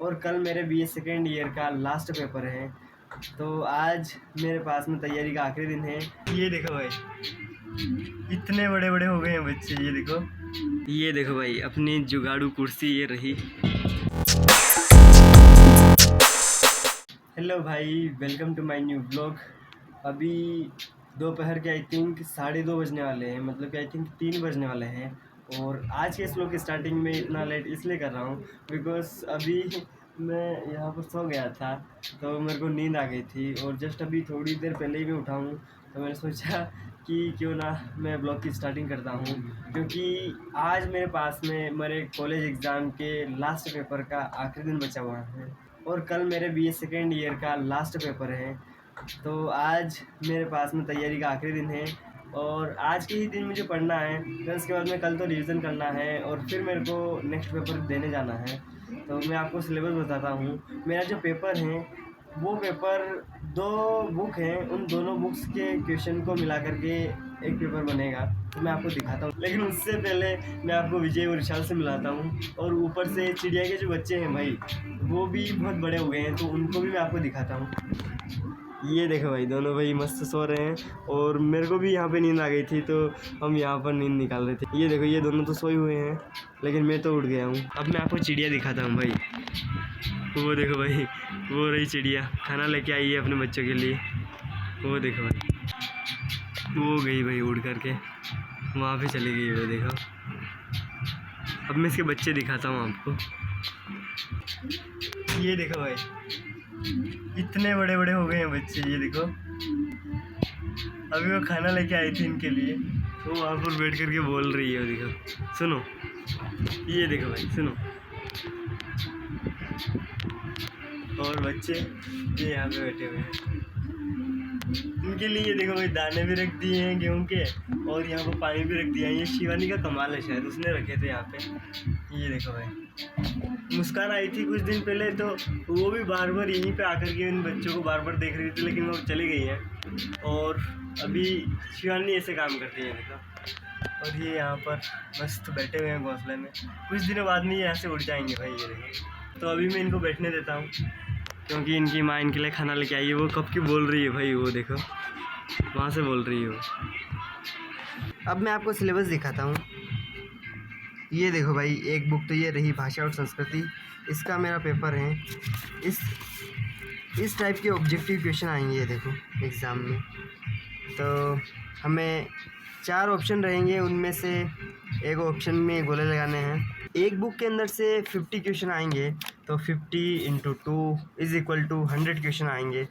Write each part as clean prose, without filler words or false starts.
और कल मेरे बीए सेकेंड ईयर का लास्ट पेपर है। तो आज मेरे पास में तैयारी का आखिरी दिन है। ये देखो भाई, इतने बड़े बड़े हो गए हैं बच्चे। ये देखो भाई, अपनी जुगाड़ू कुर्सी ये रही। हेलो भाई, welcome to my new blog. अभी दोपहर के आई थिंक 2:30 बजने वाले हैं, मतलब कि आई थिंक 3 बजने वाले हैं। और आज के इस ब्लॉग की स्टार्टिंग में इतना लेट इसलिए कर रहा हूँ बिकॉज अभी मैं यहाँ पर सो गया था, तो मेरे को नींद आ गई थी। और जस्ट अभी थोड़ी देर पहले ही मैं उठा हूँ, तो मैंने सोचा कि क्यों ना मैं ब्लॉग की स्टार्टिंग करता हूँ, क्योंकि आज मेरे पास में मेरे कॉलेज एग्ज़ाम के लास्ट पेपर का आखिरी दिन बचा हुआ है। और कल मेरे बीए सेकेंड ईयर का लास्ट पेपर है। तो आज मेरे पास में तैयारी का आखिरी दिन है और आज के ही दिन मुझे पढ़ना है। फिर उसके बाद में कल तो रिवीजन करना है और फिर मेरे को नेक्स्ट पेपर देने जाना है। तो मैं आपको सिलेबस बताता हूँ। मेरा जो पेपर है वो पेपर 2 बुक हैं, उन दोनों बुक्स के क्वेश्चन को मिला करके एक पेपर बनेगा। तो मैं आपको दिखाता हूँ, लेकिन उससे पहले मैं आपको विजय और विशाल से मिलाता हूँ। और ऊपर से चिड़िया के जो बच्चे हैं भाई, वो भी बहुत बड़े हो गए हैं, तो उनको भी मैं आपको दिखाता हूँ। ये देखो भाई, दोनों भाई मस्त सो रहे हैं और मेरे को भी यहाँ पे नींद आ गई थी, तो हम यहाँ पर नींद निकाल रहे थे। ये देखो, ये दोनों तो सोए हुए हैं, लेकिन मैं तो उठ गया हूँ। अब मैं आपको चिड़िया दिखाता हूँ भाई। वो देखो भाई, वो रही चिड़िया, खाना लेके आई है अपने बच्चों के लिए। वो देखो भाई, वो गई भाई उड़ करके, वहाँ पे चली गई। वो देखो, अब मैं इसके बच्चे दिखाता हूँ आपको। ये देखो भाई, इतने बड़े बड़े हो गए हैं बच्चे। ये देखो, अभी वो खाना लेके आई थी इनके लिए, वो वहाँ पर बैठ करके बोल रही है। देखो, सुनो, ये देखो भाई, सुनो। और बच्चे ये यहाँ पे बैठे हुए हैं, इनके लिए ये देखो भाई, दाने भी रख दिए हैं गेहूं के, और यहाँ पर पानी भी रख दिया है। ये शिवानी का कमाल है, शायद उसने रखे थे यहाँ पे। ये देखो भाई, मुस्कान आई थी कुछ दिन पहले, तो वो भी बार बार यहीं पे आकर के इन बच्चों को बार बार देख रही थी, लेकिन वो चली गई है। और अभी शिवानी ऐसे काम करती है देखो। और ये यहाँ पर मस्त बैठे हुए हैं घोंसले में। कुछ दिनों बाद में ये यहाँ से उड़ जाएंगे भाई। ये देखो, तो अभी मैं इनको बैठने देता हूँ, क्योंकि इनकी माँ इनके लिए खाना लेके आई है। वो कब की बोल रही है भाई, वो देखो, वहाँ से बोल रही है वो। अब मैं आपको सिलेबस दिखाता हूँ। ये देखो भाई, एक बुक तो ये रही, भाषा और संस्कृति, इसका मेरा पेपर है। इस टाइप के ऑब्जेक्टिव क्वेश्चन आएंगे, ये देखो एग्ज़ाम में। तो हमें 4 ऑप्शन रहेंगे, उनमें से एक ऑप्शन में गोले लगाने हैं। एक बुक के अंदर से 50 क्वेश्चन आएंगे, तो 50 × 2 = 100 क्वेश्चन आएंगे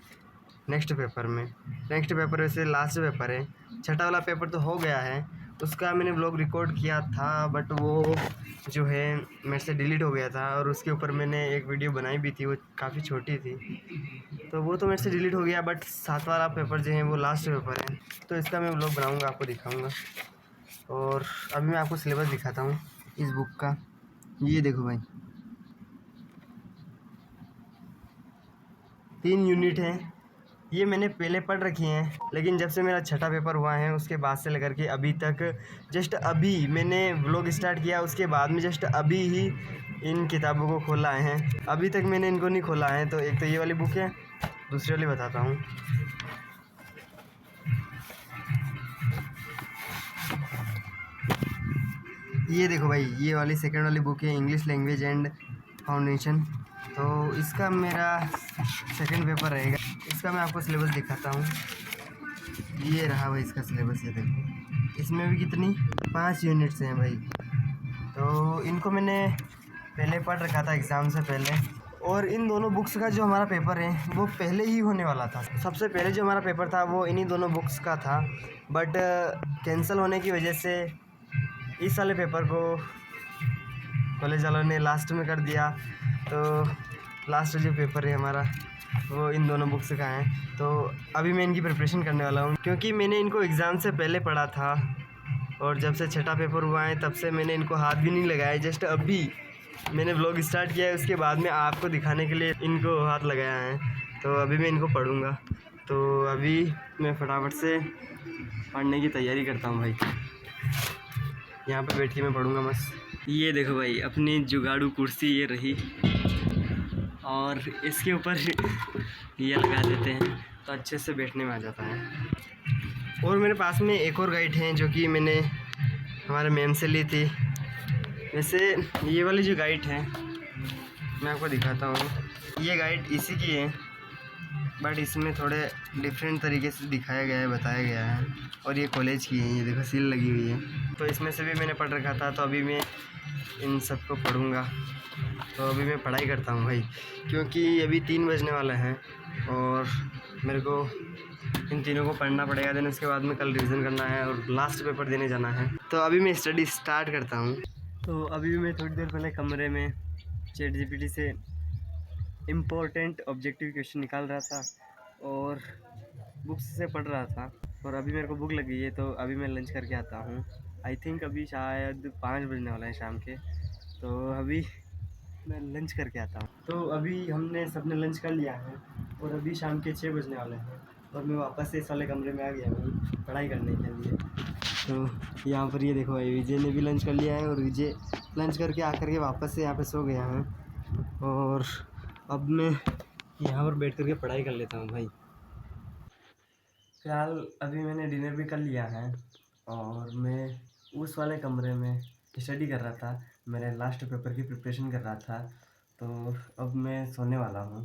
नेक्स्ट पेपर में। नेक्स्ट पेपर वैसे लास्ट पेपर है। छठा वाला पेपर तो हो गया है, उसका मैंने व्लॉग रिकॉर्ड किया था, बट वो जो है मेरे से डिलीट हो गया था। और उसके ऊपर मैंने एक वीडियो बनाई भी थी, वो काफ़ी छोटी थी, तो वो तो मेरे से डिलीट हो गया। बट 7 वाला पेपर जो है वो लास्ट पेपर है, तो इसका मैं व्लॉग बनाऊँगा, आपको दिखाऊँगा। और अभी मैं आपको सिलेबस दिखाता हूँ इस बुक का। ये देखो भाई, 3 यूनिट हैं। ये मैंने पहले पढ़ रखी हैं, लेकिन जब से मेरा छठा पेपर हुआ है उसके बाद से लेकर के अभी तक, जस्ट अभी मैंने व्लॉग स्टार्ट किया, उसके बाद में जस्ट अभी ही इन किताबों को खोला है। अभी तक मैंने इनको नहीं खोला है। तो एक तो ये वाली बुक है, दूसरी वाली बताता हूँ। ये देखो भाई, ये वाली सेकंड वाली बुक है, इंग्लिश लैंग्वेज एंड फाउंडेशन। तो इसका मेरा सेकंड पेपर रहेगा। इसका मैं आपको सिलेबस दिखाता हूँ। ये रहा भाई इसका सिलेबस। ये देखो, इसमें भी कितनी 5 यूनिट्स हैं भाई। तो इनको मैंने पहले पढ़ रखा था एग्ज़ाम से पहले। और इन दोनों बुक्स का जो हमारा पेपर है वो पहले ही होने वाला था। सबसे पहले जो हमारा पेपर था वो इन्हीं दोनों बुक्स का था, बट कैंसिल होने की वजह से इस वाले पेपर को कॉलेज वालों ने लास्ट में कर दिया। तो लास्ट जो पेपर है हमारा वो इन दोनों बुक्स का है। तो अभी मैं इनकी प्रिपरेशन करने वाला हूँ, क्योंकि मैंने इनको एग्ज़ाम से पहले पढ़ा था, और जब से छठा पेपर हुआ है तब से मैंने इनको हाथ भी नहीं लगाया। जस्ट अभी मैंने व्लॉग स्टार्ट किया है, उसके बाद में आपको दिखाने के लिए इनको हाथ लगाया है। तो अभी मैं इनको पढ़ूँगा। तो अभी मैं फटाफट से पढ़ने की तैयारी करता हूँ भाई। यहाँ पे बैठ के मैं पढ़ूँगा बस। ये देखो भाई, अपनी जुगाड़ू कुर्सी ये रही। और इसके ऊपर ये लगा देते हैं तो अच्छे से बैठने में आ जाता है। और मेरे पास में एक और गाइड है जो कि मैंने हमारे मैम से ली थी। वैसे ये वाली जो गाइड है मैं आपको दिखाता हूँ, ये गाइड इसी की है, बट इसमें थोड़े डिफरेंट तरीके से दिखाया गया है, बताया गया है। और ये कॉलेज की है, ये देखो सील लगी हुई है। तो इसमें से भी मैंने पढ़ रखा था, तो अभी मैं इन सबको पढ़ूँगा। तो अभी मैं पढ़ाई करता हूँ भाई, क्योंकि अभी 3 बजने वाला है और मेरे को इन तीनों को पढ़ना पड़ेगा। देन उसके बाद में कल रिवीजन करना है और लास्ट पेपर देने जाना है। तो अभी मैं स्टडी स्टार्ट करता हूँ। तो अभी भी मैं थोड़ी देर पहले कमरे में चैट जीपीटी से इम्पोर्टेंट ऑब्जेक्टिव क्वेश्चन निकाल रहा था और बुक्स से पढ़ रहा था। और अभी मेरे को भूख लगी है, तो अभी मैं लंच करके आता हूँ। आई थिंक अभी शायद 5 बजने वाला है शाम के, तो अभी मैं लंच करके आता हूँ। तो अभी हमने सबने लंच कर लिया है और अभी शाम के 6 बजने वाले हैं और मैं वापस से इस वाले कमरे में आ गया हूँ पढ़ाई करने के लिए। तो यहाँ पर ये देखो, विजय ने भी लंच कर लिया है और विजय लंच करके आकर के वापस से यहाँ पे सो गया है। और अब मैं यहाँ पर बैठ करके पढ़ाई कर लेता हूँ भाई। फ़िलहाल अभी मैंने डिनर भी कर लिया है और मैं उस वाले कमरे में स्टडी कर रहा था, मेरे लास्ट पेपर की प्रिपरेशन कर रहा था। तो अब मैं सोने वाला हूँ।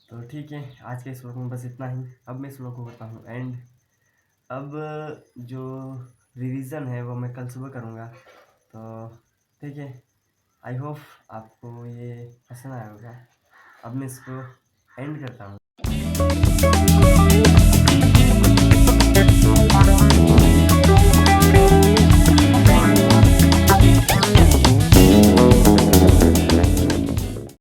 तो ठीक है, आज के इस व्लॉग में बस इतना ही। अब मैं इस व्लॉग को करता हूँ एंड। अब जो रिवीज़न है वो मैं कल सुबह करूँगा। तो ठीक है, आई होप आपको ये पसंद आया होगा। अब मैं इसको एंड करता हूँ।